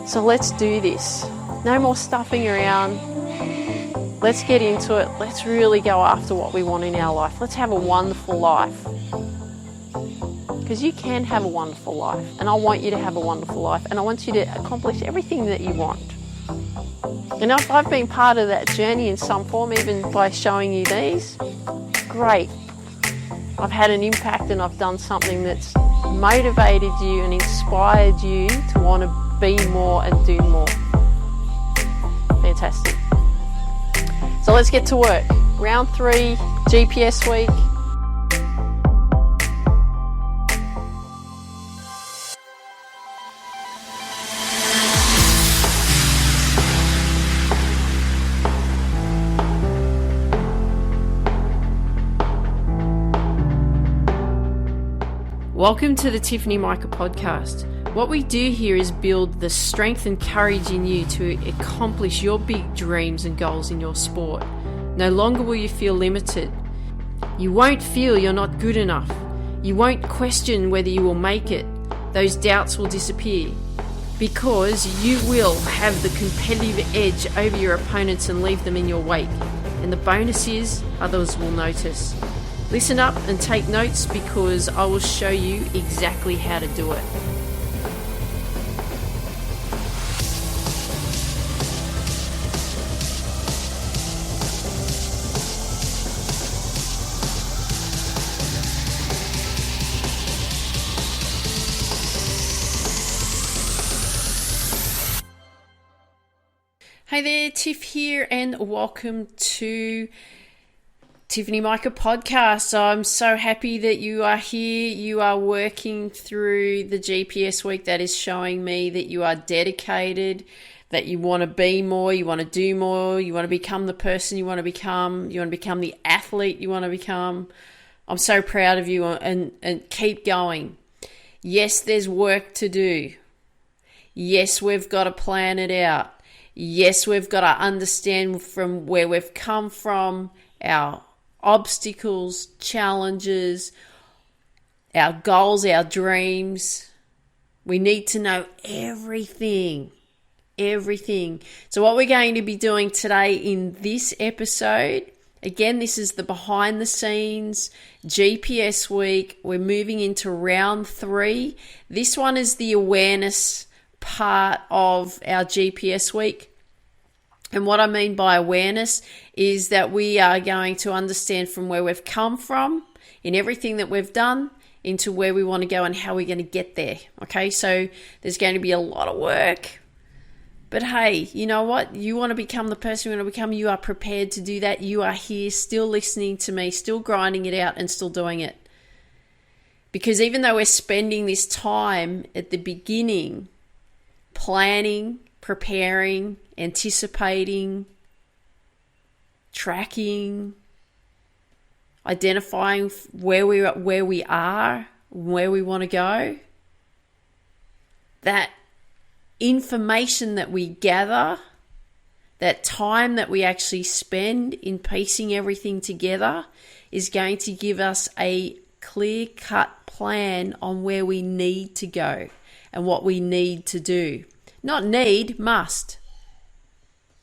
So let's do this. No more stuffing around. Let's get into it. Let's really go after what we want in our life. Let's have a wonderful life. Because you can have a wonderful life. And I want you to have a wonderful life. And I want you to accomplish everything that you want. And if I've been part of that journey in some form, even by showing you these, great. I've had an impact and I've done something that's motivated you and inspired you to want to be more and do more. Fantastic. So let's get to work. Round 3, GPS week. Welcome to the Tiffany Micah podcast. What we do here is build the strength and courage in you to accomplish your big dreams and goals in your sport. No longer will you feel limited. You won't feel you're not good enough. You won't question whether you will make it. Those doubts will disappear because you will have the competitive edge over your opponents and leave them in your wake. And the bonus is others will notice. Listen up and take notes because I will show you exactly how to do it. Hey there, Tiff here, and welcome to Tiffany Micah podcast. I'm so happy that you are here. You are working through the GPS week. That is showing me that you are dedicated, that you want to be more, you want to do more, you want to become the person you want to become, the athlete you want to become. I'm so proud of you and keep going. Yes, there's work to do. Yes, we've got to plan it out. Yes, we've got to understand from where we've come from, our obstacles, challenges, our goals, our dreams. We need to know everything. So what we're going to be doing today in this episode, again, this is the behind the scenes GPS week. We're moving into round 3. This one is the awareness part of our GPS week. And what I mean by awareness is that we are going to understand from where we've come from in everything that we've done into where we want to go and how we're going to get there. Okay, so there's going to be a lot of work. But hey, you know what? You want to become the person you want to become. You are prepared to do that. You are here still listening to me, still grinding it out and still doing it. Because even though we're spending this time at the beginning planning, preparing, anticipating, tracking, identifying where we are, where we want to go, that information that we gather, that time that we actually spend in piecing everything together is going to give us a clear-cut plan on where we need to go and what we need to do. Not need, must.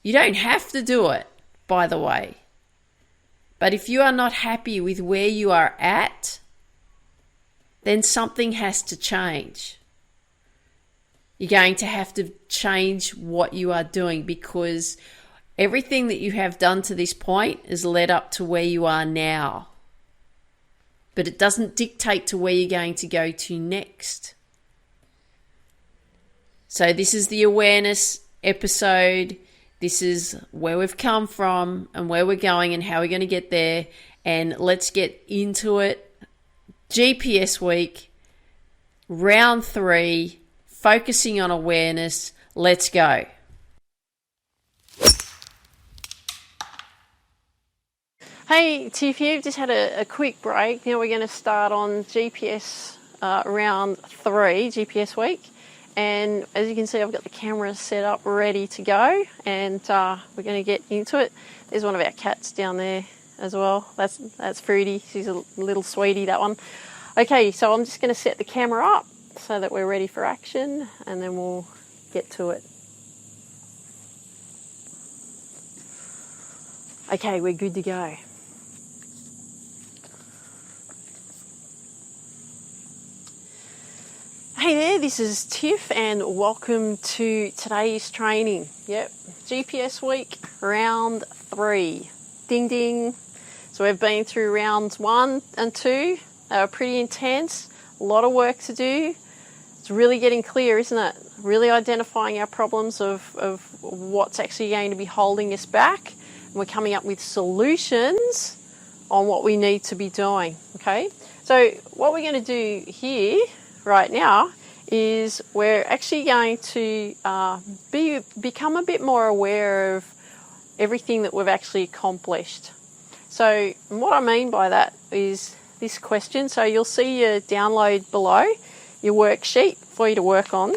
You don't have to do it, by the way. But if you are not happy with where you are at, then something has to change. You're going to have to change what you are doing because everything that you have done to this point has led up to where you are now. But it doesn't dictate to where you're going to go to next. So this is the awareness episode. This is where we've come from and where we're going and how we're going to get there. And let's get into it. GPS week, round 3, focusing on awareness. Let's go. Hey, Tiff, you've just had a quick break. Now we're going to start on GPS round 3, GPS week. And as you can see, I've got the camera set up ready to go, and we're going to get into it. There's one of our cats down there as well. That's Fruity. She's a little sweetie, that one. Okay, so I'm just going to set the camera up so that we're ready for action, and then we'll get to it. Okay, we're good to go. Hey there, this is Tiff and welcome to today's training. Yep, GPS week, round 3. Ding ding. So we've been through rounds 1 and 2. They were pretty intense, a lot of work to do. It's really getting clear, isn't it? Really identifying our problems of what's actually going to be holding us back. And we're coming up with solutions on what we need to be doing, okay? So what we're going to do here right now is we're actually going to become a bit more aware of everything that we've actually accomplished. So what I mean by that is this question. So you'll see your download below, your worksheet for you to work on.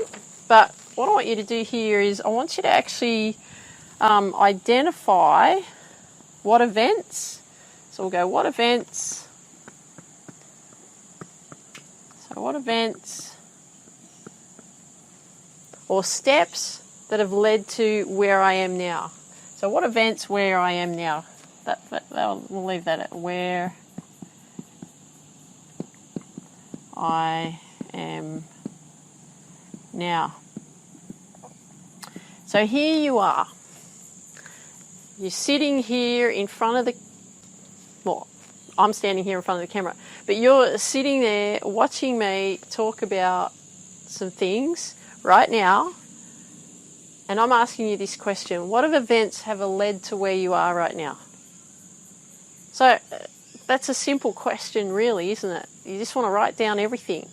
But what I want you to do here is I want you to actually identify what events. So we'll go, what events? So what events or steps that have led to where I am now? So what events where I am now? We'll leave that at where I am now. So here you are. You're sitting here in front of the, well, I'm standing here in front of the camera, but you're sitting there watching me talk about some things right now, and I'm asking you this question: what events have led to where you are right now? So that's a simple question, really, isn't it? You just want to write down everything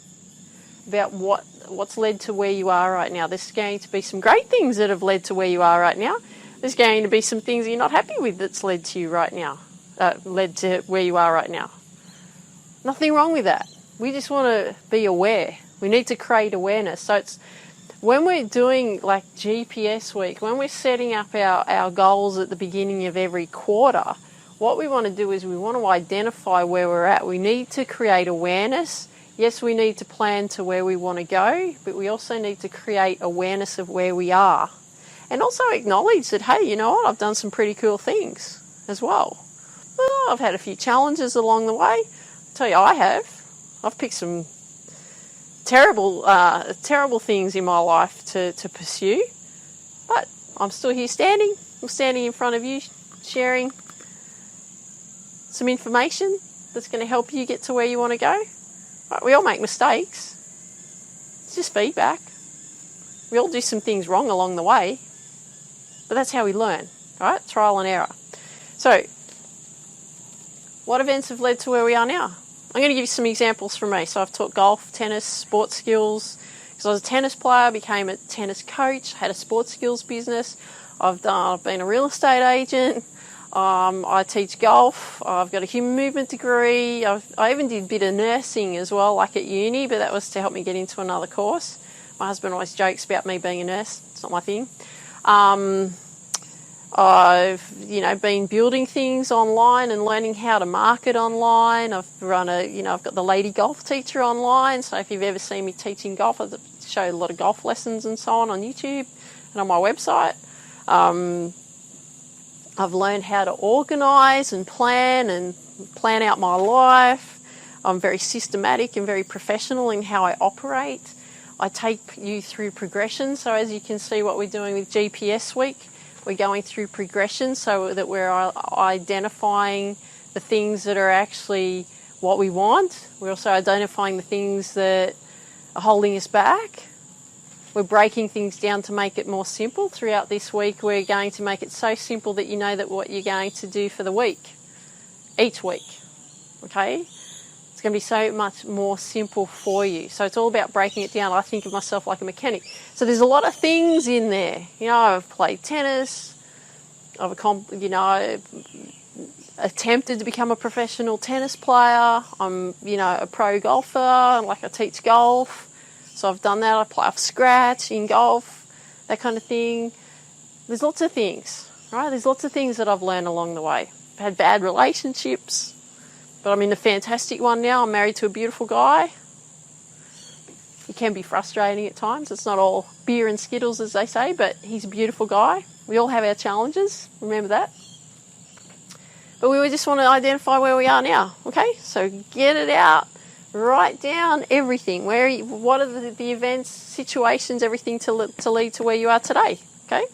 about what's led to where you are right now. There's going to be some great things that have led to where you are right now. There's going to be some things you're not happy with that's led to you right now, led to where you are right now. Nothing wrong with that. We just want to be aware. We need to create awareness. So it's when we're doing like GPS week, when we're setting up our goals at the beginning of every quarter, what we want to do is we want to identify where we're at. We need to create awareness. Yes, we need to plan to where we want to go, but we also need to create awareness of where we are. And also acknowledge that, hey, you know what, I've done some pretty cool things as well. Well, I've had a few challenges along the way. I'll tell you, I have. I've picked some terrible things in my life to pursue. But I'm still here standing. I'm standing in front of you, sharing some information that's going to help you get to where you want to go. Right, we all make mistakes. It's just feedback. We all do some things wrong along the way. But that's how we learn, right? Trial and error. So, what events have led to where we are now? I'm going to give you some examples from me. So I've taught golf, tennis, sports skills. Because I was a tennis player, became a tennis coach, had a sports skills business. I've been a real estate agent. I teach golf. I've got a human movement degree. I even did a bit of nursing as well, like at uni, but that was to help me get into another course. My husband always jokes about me being a nurse. It's not my thing. I've, been building things online and learning how to market online. I've got the lady golf teacher online. So if you've ever seen me teaching golf, I show a lot of golf lessons and so on YouTube and on my website. I've learned how to organise and plan out my life. I'm very systematic and very professional in how I operate. I take you through progression. So as you can see what we're doing with GPS week, we're going through progression so that we're identifying the things that are actually what we want. We're also identifying the things that are holding us back. We're breaking things down to make it more simple. Throughout this week, we're going to make it so simple that you know that what you're going to do for the week, each week, okay? It's going to be so much more simple for you. So it's all about breaking it down. I think of myself like a mechanic. So there's a lot of things in there. I've played tennis. I've attempted to become a professional tennis player. I'm, a pro golfer. I teach golf. So I've done that. I play off scratch in golf, that kind of thing. There's lots of things, right? There's lots of things that I've learned along the way. I've had bad relationships, but I'm in a fantastic one now. I'm married to a beautiful guy. It can be frustrating at times. It's not all beer and Skittles, as they say, but he's a beautiful guy. We all have our challenges. Remember that. But we just want to identify where we are now. Okay, so get it out. Write down everything. What are the events, situations, everything to lead to where you are today. Okay.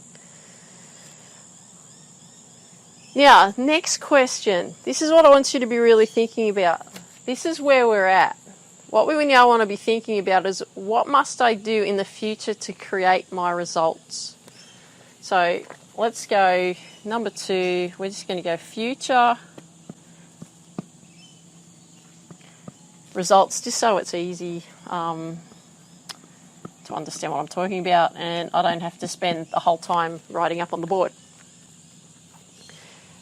Now, next question. This is what I want you to be really thinking about. This is where we're at. What we now want to be thinking about is, what must I do in the future to create my results? So let's go number 2. We're just going to go future results, just so it's easy to understand what I'm talking about, and I don't have to spend the whole time writing up on the board.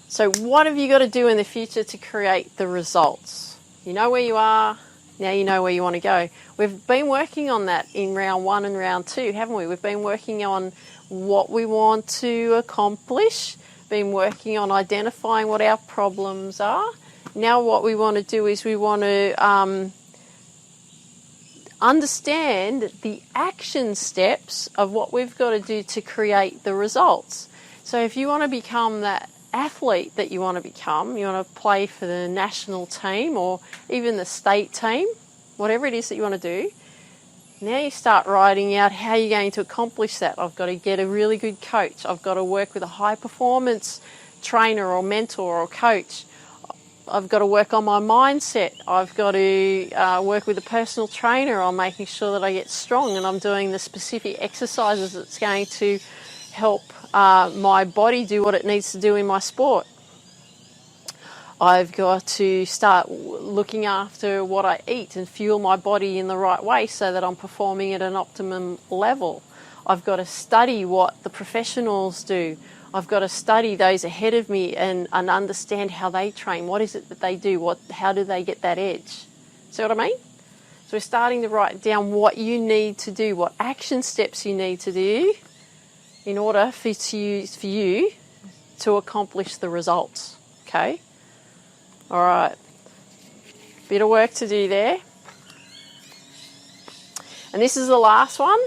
So what have you got to do in the future to create the results? You know where you are, now you know where you want to go. We've been working on that in round 1 and round 2, haven't we? We've been working on what we want to accomplish, been working on identifying what our problems are. Now what we want to do is we want to understand the action steps of what we've got to do to create the results. So if you want to become that athlete that you want to become, you want to play for the national team or even the state team, whatever it is that you want to do, now you start writing out how you're going to accomplish that. I've got to get a really good coach. I've got to work with a high performance trainer or mentor or coach. I've got to work on my mindset. I've got to work with a personal trainer on making sure that I get strong and I'm doing the specific exercises that's going to help my body do what it needs to do in my sport. I've got to start looking after what I eat and fuel my body in the right way so that I'm performing at an optimum level. I've got to study what the professionals do. I've got to study those ahead of me and understand how they train. What is it that they do? How do they get that edge? See what I mean? So we're starting to write down what you need to do, what action steps you need to do in order for you to accomplish the results. Okay? All right. Bit of work to do there. And this is the last one.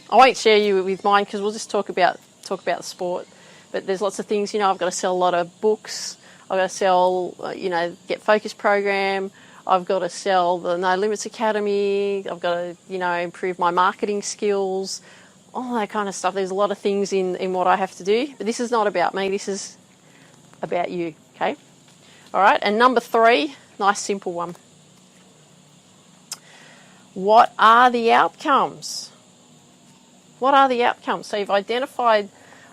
I won't share you with mine because we'll just talk about the sport. But there's lots of things, I've got to sell a lot of books. I've got to sell, Get Focused program. I've got to sell the No Limits Academy. I've got to, improve my marketing skills, all that kind of stuff. There's a lot of things in what I have to do. But this is not about me. This is about you, okay? All right, and number 3, nice simple one. What are the outcomes? What are the outcomes? So you've identified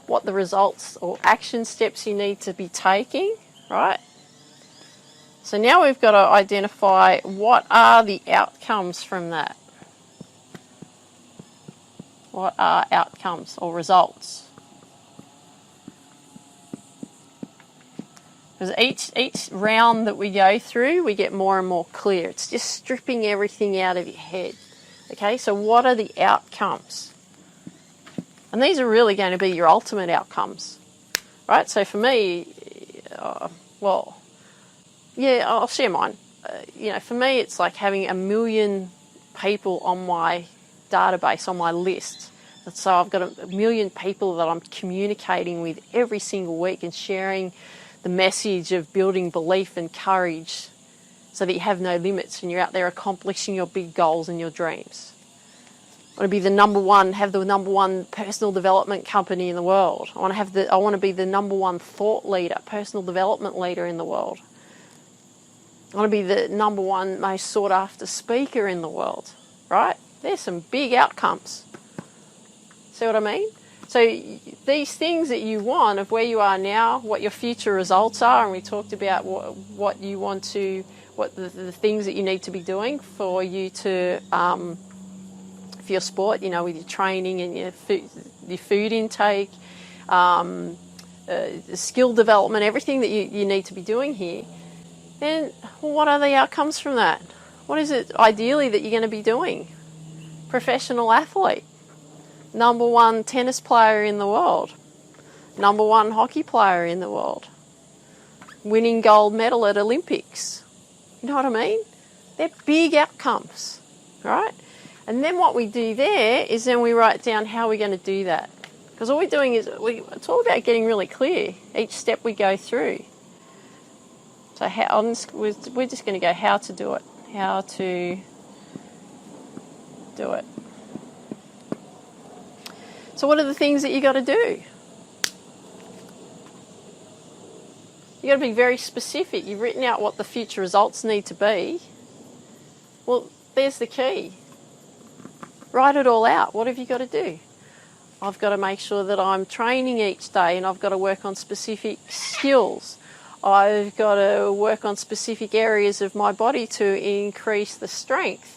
what the results or action steps you need to be taking, right? So now we've got to identify what are the outcomes from that. What are outcomes or results? Because each round that we go through, we get more and more clear. It's just stripping everything out of your head. Okay, so what are the outcomes? And these are really going to be your ultimate outcomes, right? So for me, I'll share mine. For me, it's like having 1 million people on my database, on my list. So I've got 1 million people that I'm communicating with every single week and sharing the message of building belief and courage so that you have no limits and you're out there accomplishing your big goals and your dreams. I want to be have the number one personal development company in the world. I want to be the number one thought leader, personal development leader in the world. I want to be the number one most sought after speaker in the world, right? There's some big outcomes. See what I mean? So these things that you want of where you are now, what your future results are, and we talked about what you want to, what the things that you need to be doing for you to, for your sport, with your training and your food intake, skill development, everything that you need to be doing here. Then what are the outcomes from that? What is it ideally that you're going to be doing? Professional athlete. Number 1 tennis player in the world. Number 1 hockey player in the world. Winning gold medal at Olympics. You know what I mean? They're big outcomes, right? And then what we do there is then we write down how we're going to do that. Because all we're doing is, it's all about getting really clear each step we go through. So we're just going to go how to do it. How to do it. So what are the things that you got to do? You got to be very specific. You've written out what the future results need to be. Well, there's the key. Write it all out. What have you got to do? I've got to make sure that I'm training each day, and I've got to work on specific skills. I've got to work on specific areas of my body to increase the strength.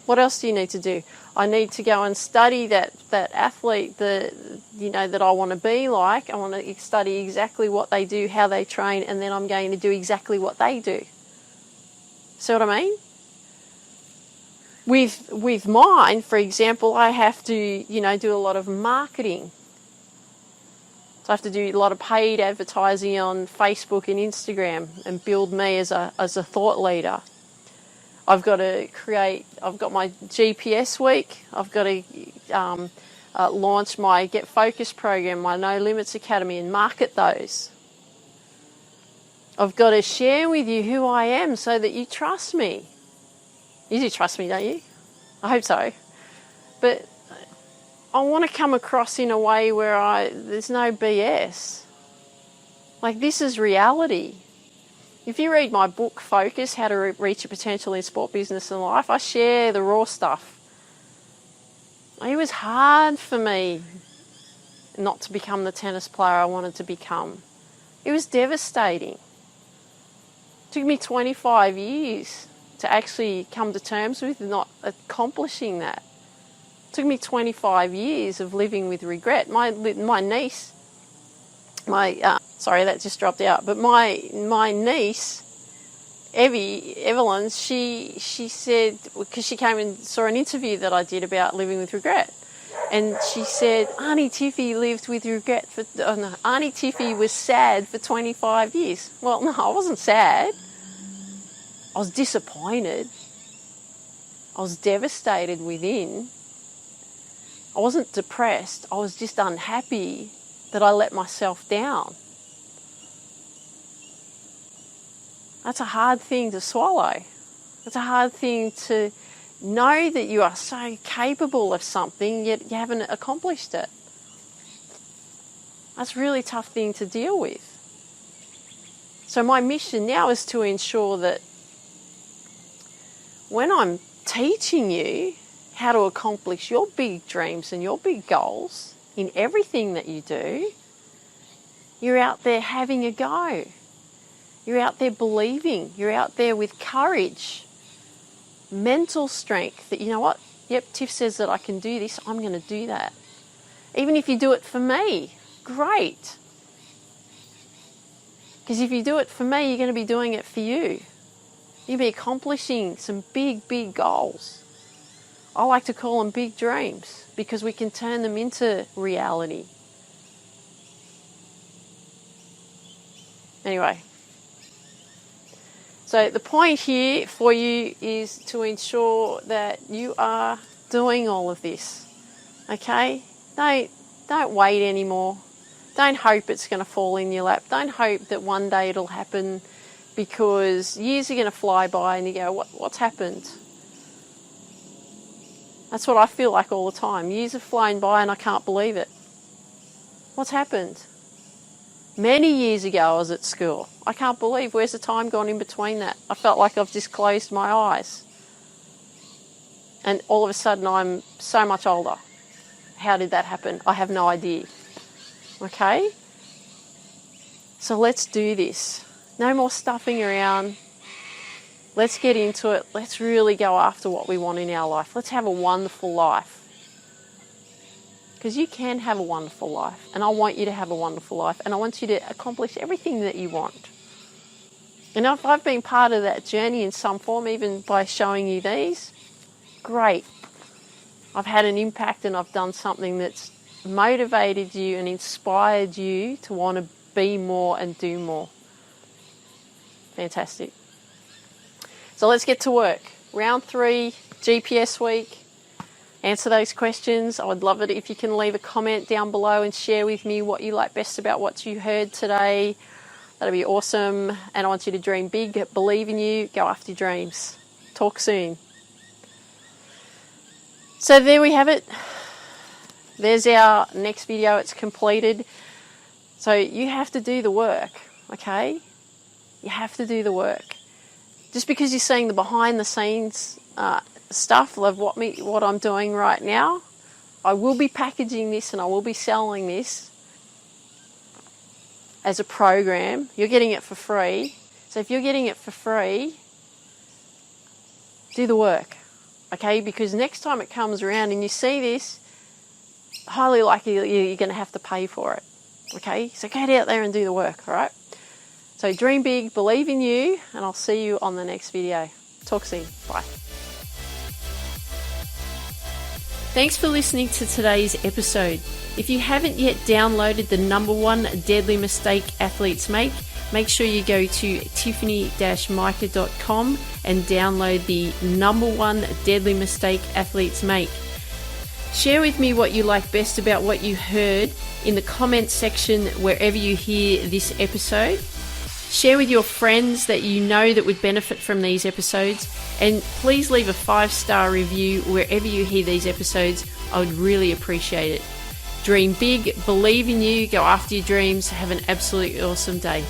What else do you need to do? I need to go and study that athlete that I want to be like. I want to study exactly what they do, how they train, and then I'm going to do exactly what they do. See what I mean? With mine, for example, I have to, do a lot of marketing. So I have to do a lot of paid advertising on Facebook and Instagram and build me as a thought leader. I've got my GPS week. I've got to launch my Get Focused program, my No Limits Academy, and market those. I've got to share with you who I am so that you trust me. You do trust me, don't you? I hope so. But I want to come across in a way where there's no BS. Like, this is reality. If you read my book, Focus, How to Reach Your Potential in Sport, Business and Life, I share the raw stuff. It was hard for me not to become the tennis player I wanted to become. It was devastating. It took me 25 years to actually come to terms with not accomplishing that. It took me 25 years of living with regret. My niece, sorry, that just dropped out. But my niece, Evelyn, she said, because she came and saw an interview that I did about living with regret, and she said, Auntie Tiffy lived with regret Auntie Tiffy was sad for 25 years. Well, no, I wasn't sad. I was disappointed. I was devastated within. I wasn't depressed. I was just unhappy that I let myself down. That's a hard thing to swallow. It's a hard thing to know that you are so capable of something, yet you haven't accomplished it. That's a really tough thing to deal with. So my mission now is to ensure that when I'm teaching you how to accomplish your big dreams and your big goals in everything that you do, you're out there having a go. You're out there believing. You're out there with courage, mental strength that, you know what, yep, Tiff says that I can do this, I'm going to do that. Even if you do it for me, great. Because if you do it for me, you're going to be doing it for you. You'll be accomplishing some big, big goals. I like to call them big dreams because we can turn them into reality. Anyway, so the point here for you is to ensure that you are doing all of this. Okay? Don't wait anymore. Don't hope it's going to fall in your lap. Don't hope that one day it'll happen, because years are going to fly by and you go, what's happened? That's what I feel like all the time. Years have flown by and I can't believe it. What's happened? Many years ago I was at school. I can't believe, where's the time gone in between that? I felt like I've just closed my eyes. And all of a sudden I'm so much older. How did that happen? I have no idea. Okay? So let's do this. No more stuffing around. Let's get into it. Let's really go after what we want in our life. Let's have a wonderful life. Because you can have a wonderful life. And I want you to have a wonderful life. And I want you to accomplish everything that you want. And if I've been part of that journey in some form, even by showing you these, great. I've had an impact and I've done something that's motivated you and inspired you to want to be more and do more. Fantastic. So let's get to work. Round 3 GPS week. Answer those questions. I would love it if you can leave a comment down below and share with me what you like best about what you heard today. That'd be awesome. And I want you to dream big, believe in you, go after your dreams. Talk soon. So there we have it. There's our next video. It's completed. So you have to do the work, okay? You have to do the work. Just because you're seeing the behind the scenes stuff of what I'm doing right now, I will be packaging this and I will be selling this as a program. You're getting it for free. So if you're getting it for free, do the work, okay? Because next time it comes around and you see this, highly likely you're going to have to pay for it, okay? So get out there and do the work, all right? So dream big, believe in you, and I'll see you on the next video. Talk soon. Bye. Thanks for listening to today's episode. If you haven't yet downloaded the #1 deadly mistake athletes make sure you go to tiffany-micah.com and download the #1 deadly mistake athletes make. Share with me what you like best about what you heard in the comments section wherever you hear this episode. Share with your friends that you know that would benefit from these episodes, and please leave a 5-star review wherever you hear these episodes. I would really appreciate it. Dream big, believe in you, go after your dreams. Have an absolutely awesome day.